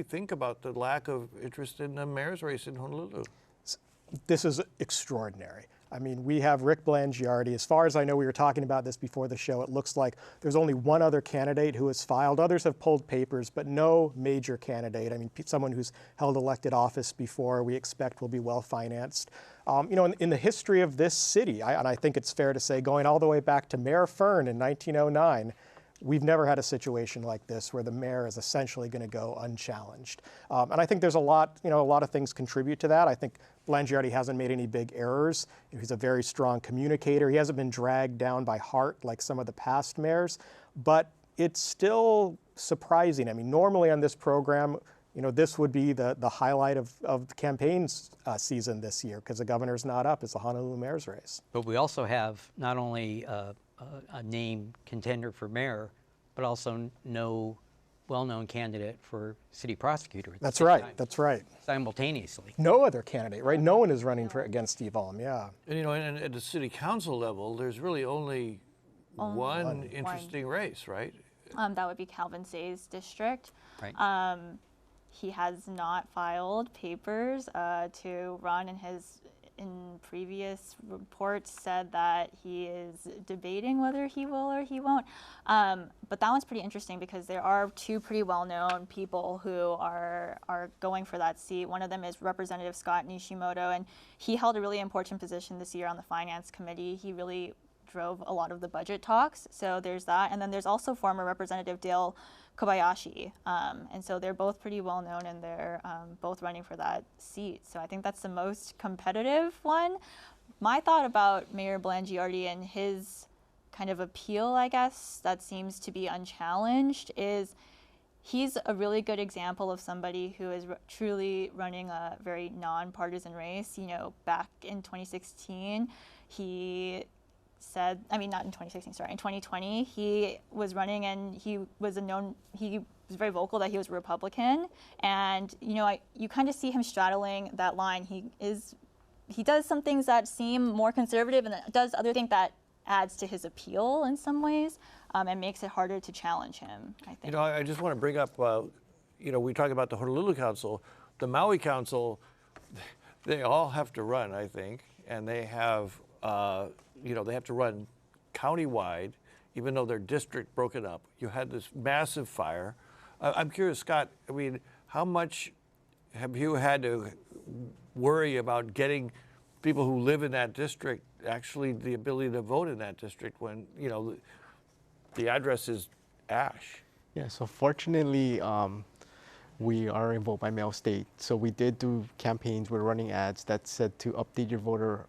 think about the lack of interest in the mayor's race in Honolulu? This is extraordinary. I mean, we have Rick Blangiardi. As far as I know, we were talking about this before the show. It looks like there's only one other candidate who has filed. Others have pulled papers, but no major candidate. I mean, someone who's held elected office before, we expect will be well financed. In the history of this city, and I think it's fair to say, going all the way back to Mayor Fern in 1909, we've never had a situation like this where the mayor is essentially going to go unchallenged. And I think there's a lot of things contribute to that. I think Blangiardi hasn't made any big errors. He's a very strong communicator. He hasn't been dragged down by heart like some of the past mayors, but it's still surprising. I mean, normally on this program, this would be the highlight of the campaign season this year because the governor's not up. It's the Honolulu mayor's race. But we also have not only a named contender for mayor, but also no well-known candidate for city prosecutor. At the That's same right. time, That's right. simultaneously. No other candidate, right? No one is running for against Steve Alm. Yeah. And you know, and at the city council level, there's really only one interesting race, right? That would be Calvin Say's district. Right. He has not filed papers to run, and in previous reports said that he is debating whether he will or he won't. But that one's pretty interesting because there are two pretty well-known people who are going for that seat. One of them is Representative Scott Nishimoto, and he held a really important position this year on the Finance Committee. He really drove a lot of the budget talks, so there's that. And then there's also former Representative Dale Kobayashi, and so they're both pretty well known, and they're both running for that seat. So I think that's the most competitive one. My thought about Mayor Blangiardi and his kind of appeal, I guess, that seems to be unchallenged, is he's a really good example of somebody who is truly running a very nonpartisan race. You know, back in 2016, he said, I mean, not in 2016, sorry, in 2020, he was running and he was very vocal that he was a Republican. And, you know, you kind of see him straddling that line. He does some things that seem more conservative and does other things that adds to his appeal in some ways, and makes it harder to challenge him, I think. You know, I just want to bring up, you know, we talk about the Honolulu Council, the Maui Council, they all have to run, I think, and they have, you know, they have to run countywide, even though their district broken up. You had this massive fire. I'm curious, Scott, I mean, how much have you had to worry about getting people who live in that district actually the ability to vote in that district when, you know, the address is Ash? Yeah, so fortunately, we are a vote by mail state. So we did do campaigns, we're running ads that said to update your voter,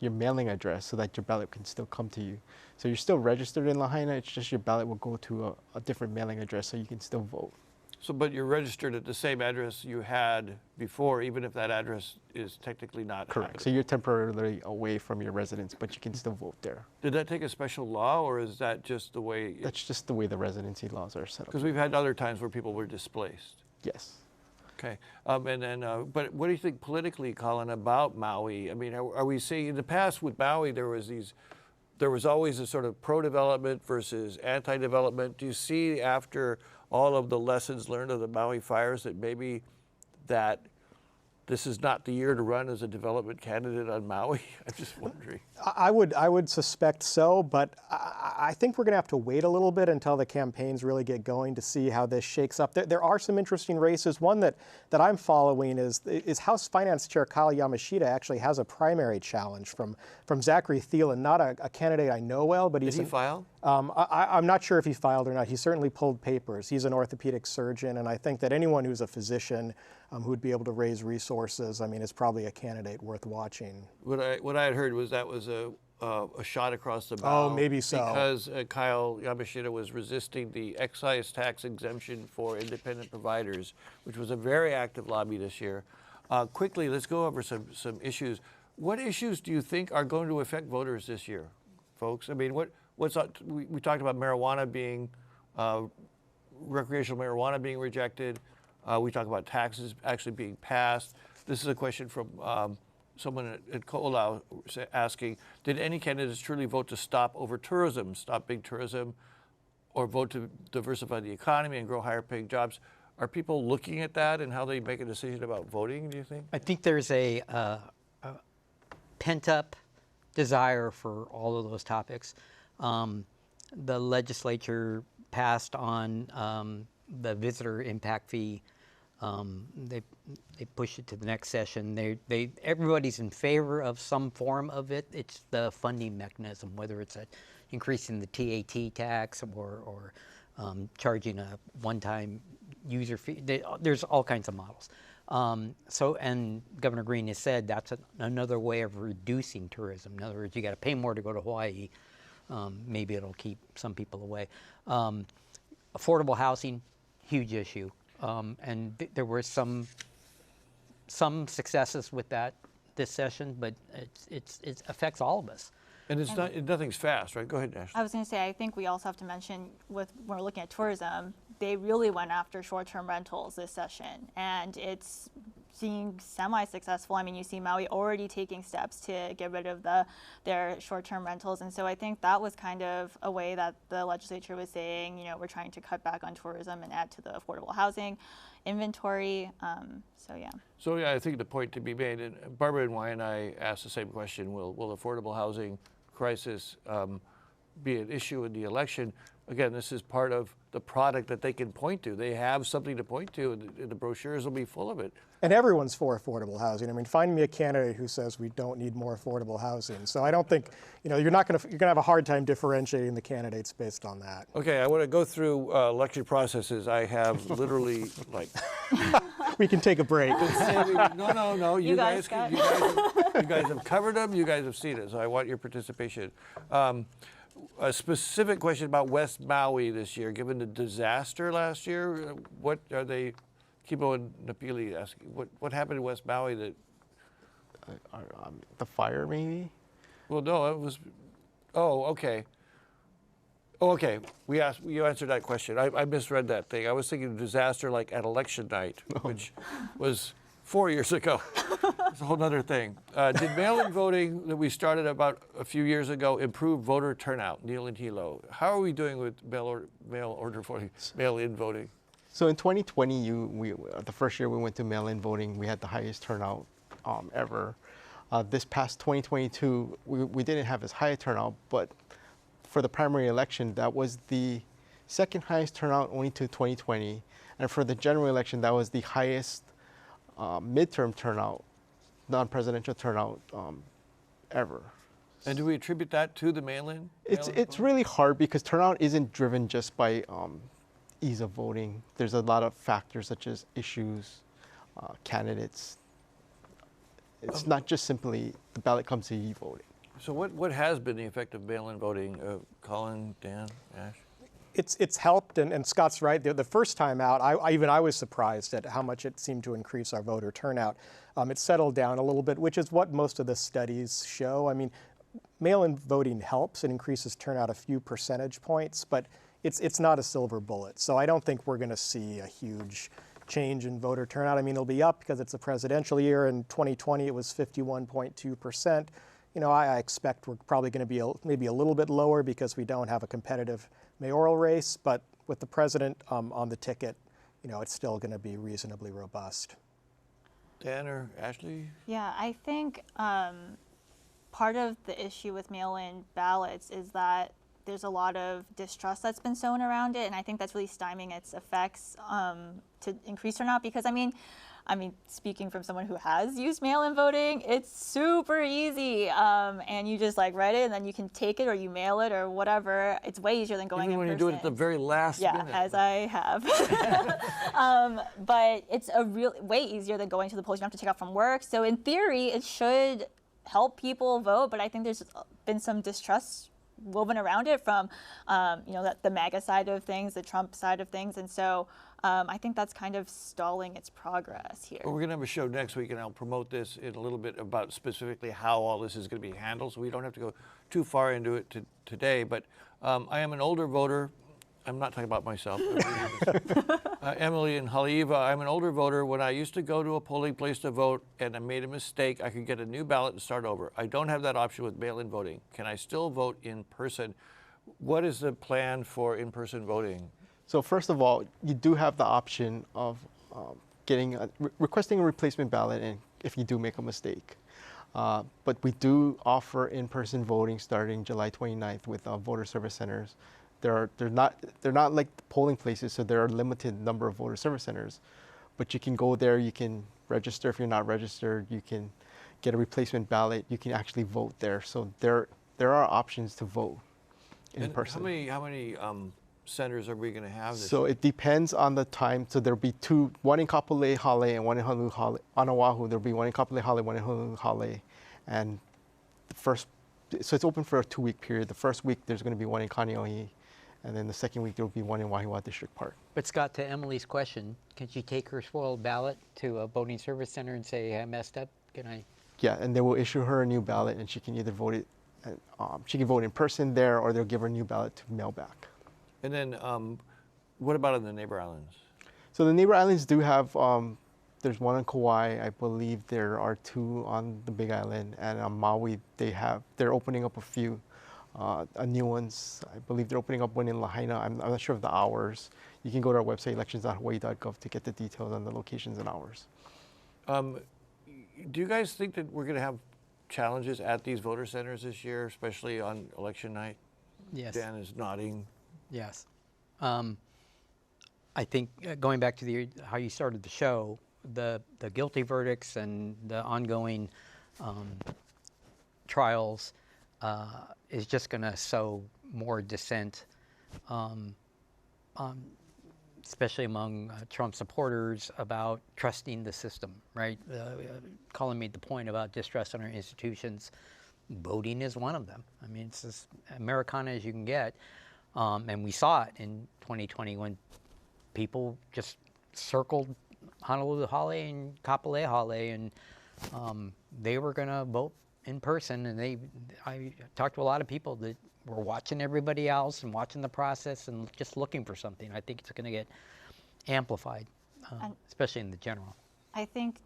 your mailing address so that your ballot can still come to you. So you're still registered in Lahaina, it's just your ballot will go to a different mailing address so you can still vote. So, but you're registered at the same address you had before, even if that address is technically not Correct, active. so you're temporarily away from your residence, but you can still vote there. Did that take a special law, or is that just the way? That's just the way the residency laws are set up. Because we've had other times where people were displaced. Yes. Okay, and then, but what do you think politically, Colin, about Maui? I mean, are we seeing in the past with Maui there was always a sort of pro-development versus anti-development. Do you see after all of the lessons learned of the Maui fires that maybe that this is not the year to run as a development candidate on Maui? I'm just wondering. I would suspect so, but I think we're going to have to wait a little bit until the campaigns really get going to see how this shakes up. There are some interesting races. One that I'm following is House Finance Chair Kyle Yamashita actually has a primary challenge from Zachary Thielen, not a candidate I know well, but he's Did he file? I'm not sure if he filed or not. He certainly pulled papers. He's an orthopedic surgeon, and I think that anyone who's a physician who would be able to raise resources, I mean, is probably a candidate worth watching. What I had heard was that was a shot across the bow. Oh, maybe so. Because Kyle Yamashita was resisting the excise tax exemption for independent providers, which was a very active lobby this year. Quickly, let's go over some issues. What issues do you think are going to affect voters this year, folks? I mean, we talked about marijuana being, recreational marijuana being rejected. We talk about taxes actually being passed. This is a question from someone at Ko'olau asking, did any candidates truly vote to stop big tourism, or vote to diversify the economy and grow higher paying jobs? Are people looking at that and how they make a decision about voting, do you think? I think there's a pent-up desire for all of those topics. The legislature passed on the visitor impact fee. They pushed it to the next session. Everybody's in favor of some form of it. It's the funding mechanism, whether it's increasing the TAT tax or charging a one-time user fee. There's all kinds of models. And Governor Green has said that's another way of reducing tourism. In other words, you got to pay more to go to Hawaii. Maybe it'll keep some people away. Affordable housing, huge issue. And there were some successes with that this session, but it affects all of us. And it's not, nothing's fast, right? Go ahead, Ashley. I was going to say, I think we also have to mention when we're looking at tourism, they really went after short-term rentals this session, and it's seeing semi-successful. I mean, you see Maui already taking steps to get rid of their short-term rentals, and so I think that was kind of a way that the legislature was saying, you know, we're trying to cut back on tourism and add to the affordable housing inventory. So yeah. So yeah, I think the point to be made, and Barbara and Y and I asked the same question: Will affordable housing crisis be an issue in the election? Again, this is part of the product that they can point to. They have something to point to, and the brochures will be full of it. And everyone's for affordable housing. I mean, find me a candidate who says we don't need more affordable housing. So I don't think, you know, you're going to have a hard time differentiating the candidates based on that. Okay, I want to go through election processes. I have literally like. We can take a break. No. You guys got- you guys have covered them. You guys have seen it. So I want your participation. A specific question about West Maui this year, given the disaster last year. What are they? Kipo and Napili asking. What happened in West Maui that? The fire, maybe? Well, no, it was. Oh, okay. Oh, okay. You answered that question. I misread that thing. I was thinking disaster like at election night, which was 4 years ago. It's a whole other thing. Did mail-in voting that we started about a few years ago improve voter turnout? Neil and Hilo. How are we doing with mail-in voting? So in 2020, the first year we went to mail-in voting, we had the highest turnout ever. This past 2022, we didn't have as high a turnout, but for the primary election, that was the second highest turnout only to 2020. And for the general election, that was the highest midterm turnout, non-presidential turnout ever. And do we attribute that to the mail-in? It's really hard because turnout isn't driven just by ease of voting. There's a lot of factors such as issues, candidates. It's not just simply the ballot comes to you voting. So what has been the effect of mail-in voting? Colin, Dan, Ash? It's helped, and Scott's right. The first time out, I was surprised at how much it seemed to increase our voter turnout. It settled down a little bit, which is what most of the studies show. I mean, mail-in voting helps. It increases turnout a few percentage points, but it's not a silver bullet. So I don't think we're going to see a huge change in voter turnout. I mean, it'll be up because it's a presidential year. In 2020, it was 51.2%. You know, I expect we're probably going to be maybe a little bit lower because we don't have a competitive mayoral race. But with the president on the ticket, you know, it's still going to be reasonably robust. Dan or Ashley? Yeah, I think part of the issue with mail-in ballots is that there's a lot of distrust that's been sown around it, and I think that's really stymieing its effects to increase turnout. Because I mean, speaking from someone who has used mail-in voting, it's super easy, and you just like write it, and then you can take it or you mail it or whatever. It's way easier than going Even in when person. you do it at the very last minute. Yeah, as I have. But it's way easier than going to the polls. You don't have to take off from work. So in theory, it should help people vote. But I think there's been some distrust woven around it from, the MAGA side of things, the Trump side of things, and so I think that's kind of stalling its progress here. Well, we're going to have a show next week, and I'll promote this in a little bit about specifically how all this is going to be handled, so we don't have to go too far into it today. But I am an older voter. I'm not talking about myself. Emily and Haleiwa, I'm an older voter. When I used to go to a polling place to vote and I made a mistake, I could get a new ballot and start over. I don't have that option with mail-in voting. Can I still vote in person? What is the plan for in-person voting? So first of all, you do have the option of requesting a replacement ballot, and if you do make a mistake. But we do offer in-person voting starting July 29th with voter service centers. They're not like polling places, so there are a limited number of voter service centers. But you can go there, you can register if you're not registered, you can get a replacement ballot, you can actually vote there. So there are options to vote in person. How many centers are we going to have this So year? it depends on the time. So there'll be two, one in Kapolei Hale and one in Honolulu. On Oahu, there'll be one in Kapolei Hale, one in Honolulu Hale. And so it's open for a 2-week period. The first week, there's going to be one in Kaneohe. And then the second week, there will be one in Wahiawa District Park. But Scott, to Emily's question, can she take her spoiled ballot to a voting service center and say, I messed up? Can I? Yeah, and they will issue her a new ballot, and she can either vote it And, she can vote in person there, or they'll give her a new ballot to mail back. And then what about in the neighbor islands? So the neighbor islands do have, there's one on Kauai, I believe there are 2 on the Big Island, and on Maui they're opening up a few new ones. I believe they're opening up one in Lahaina. I'm not sure of the hours. You can go to our website, elections.hawaii.gov, to get the details on the locations and hours. Do you guys think that we're going to have challenges at these voter centers this year, especially on election night? Yes. Dan is nodding. Yes. I think going back to how you started the show, the guilty verdicts and the ongoing trials is just going to sow more dissent, especially among Trump supporters, about trusting the system, right? Colin made the point about distrust in our institutions. Voting is one of them. I mean, it's as Americana as you can get. And we saw it in 2020 when people just circled Honolulu Hale and Kapolei Hale, and they were going to vote in person. And I talked to a lot of people that were watching everybody else and watching the process and just looking for something. I think it's going to get amplified, especially in the general. I think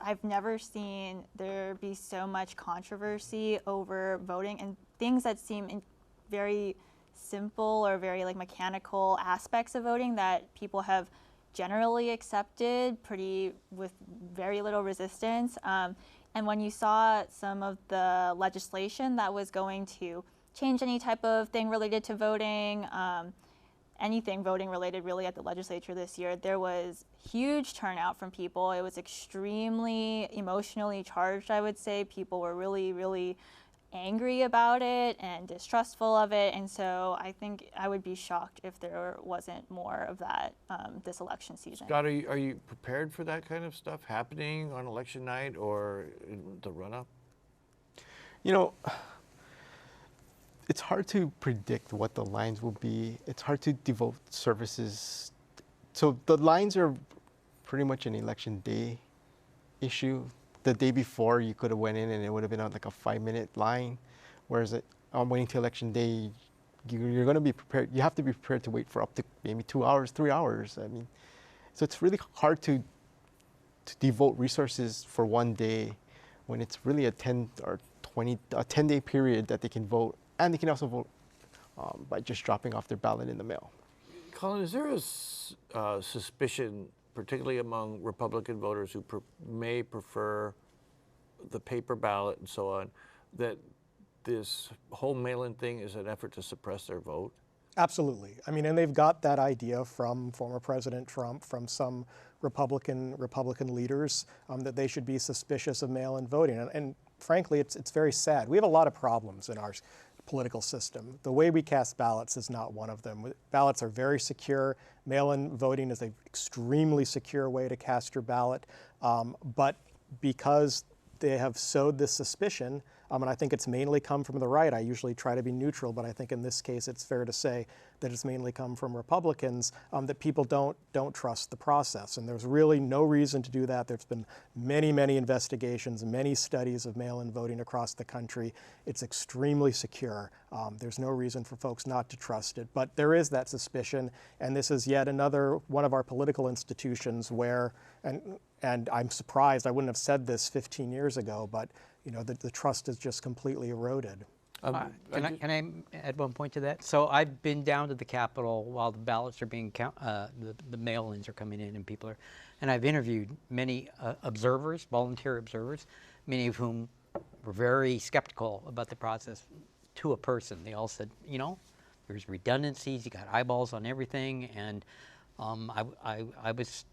I've never seen there be so much controversy over voting and things that seem very simple or very like mechanical aspects of voting that people have generally accepted with very little resistance. And when you saw some of the legislation that was going to change any type of thing related to voting, anything voting related really at the legislature this year, there was huge turnout from people. It was extremely emotionally charged, I would say. People were really, really angry about it and distrustful of it. And so I think I would be shocked if there wasn't more of that this election season. Scott, are you prepared for that kind of stuff happening on election night or in the run-up? You know, it's hard to predict what the lines will be. It's hard to devote services. So the lines are pretty much an election day issue. The day before, you could have went in and it would have been like a 5-minute line, whereas on waiting till election day, you're going to be prepared. You have to be prepared to wait for up to maybe 2 hours, 3 hours. I mean, so it's really hard to devote resources for one day when it's really a 10-day period that they can vote, and they can also vote by just dropping off their ballot in the mail. Colin, is there a suspicion, particularly among Republican voters who may prefer the paper ballot and so on, that this whole mail-in thing is an effort to suppress their vote? Absolutely. I mean, and they've got that idea from former President Trump, from some Republican leaders, that they should be suspicious of mail-in voting. And frankly, it's very sad. We have a lot of problems in our political system. The way we cast ballots is not one of them. Ballots are very secure. Mail-in voting is an extremely secure way to cast your ballot. But because they have sowed this suspicion, and I think it's mainly come from the right. I usually try to be neutral, but I think in this case it's fair to say that it's mainly come from Republicans, that people don't trust the process. And there's really no reason to do that. There's been many, many investigations, many studies of mail-in voting across the country. It's extremely secure. There's no reason for folks not to trust it. But there is that suspicion, and this is yet another one of our political institutions where, and I'm surprised, I wouldn't have said this 15 years ago, but you know, the trust is just completely eroded. Can I add one point to that? So I've been down to the Capitol while the ballots are being the mail-ins are coming in, and and I've interviewed many observers, volunteer observers, many of whom were very skeptical about the process. To a person, they all said, you know, there's redundancies, you got eyeballs on everything, and I was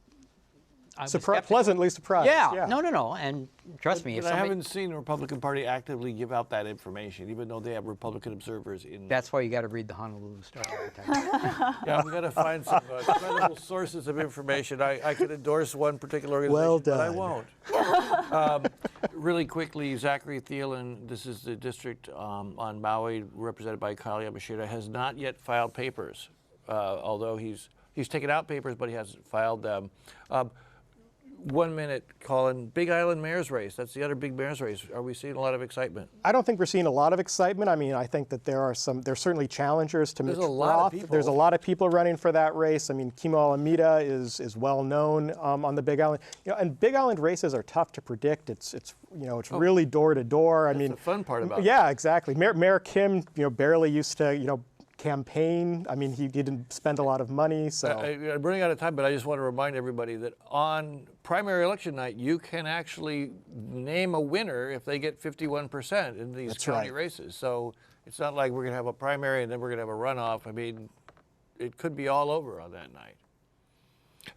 pleasantly surprised. Yeah. No. And trust me, if I somebody, haven't seen the Republican Party actively give out that information, even though they have Republican observers in. That's why you got to read the Honolulu Star every time. Yeah, we got to find some credible sources of information. I could endorse one particular organization, but I won't. Really quickly, Zachary Thielen, this is the district on Maui, represented by Kyle Yamashita, has not yet filed papers, although he's taken out papers, but he hasn't filed them. 1 minute, Colin. Big Island mayor's race. That's the other big mayor's race. Are we seeing a lot of excitement? I don't think we're seeing a lot of excitement. I mean, I think that there's certainly challengers to There's Mitch a lot of Roth. people. There's a lot of people running for that race. I mean, Kimo Alameda is well known on the Big Island. And Big Island races are tough to predict. It's really door to door. I mean, the fun part about it. Yeah, exactly. Mayor Kim, barely used to, campaign. I mean, he didn't spend a lot of money, so. I'm running out of time, but I just want to remind everybody that on primary election night, you can actually name a winner if they get 51% in these That's county right. races. So it's not like we're going to have a primary and then we're going to have a runoff. I mean, it could be all over on that night.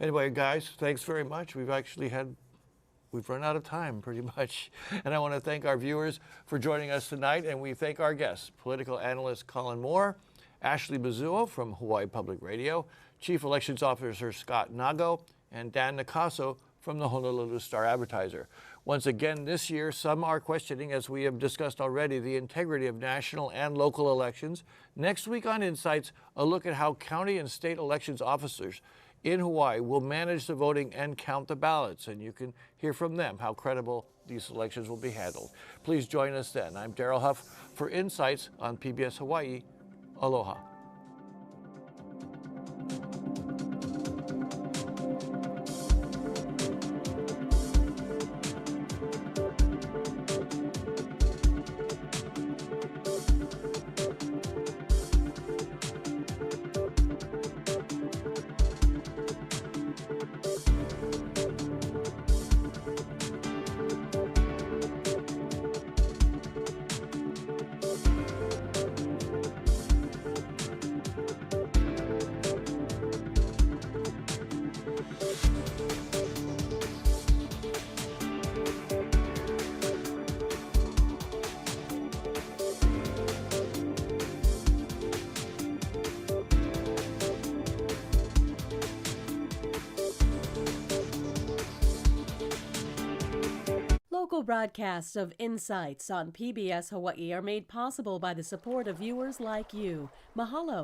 Anyway, guys, thanks very much. We've run out of time pretty much. And I want to thank our viewers for joining us tonight. And we thank our guests, political analyst Colin Moore, Ashley Mizuo from Hawaii Public Radio, Chief Elections Officer Scott Nago, and Dan Nicaso from the Honolulu Star-Advertiser. Once again, this year, some are questioning, as we have discussed already, the integrity of national and local elections. Next week on Insights, a look at how county and state elections officers in Hawaii will manage the voting and count the ballots. And you can hear from them how credible these elections will be handled. Please join us then. I'm Daryl Huff for Insights on PBS Hawaii. Aloha. Local broadcasts of Insights on PBS Hawaii are made possible by the support of viewers like you. Mahalo.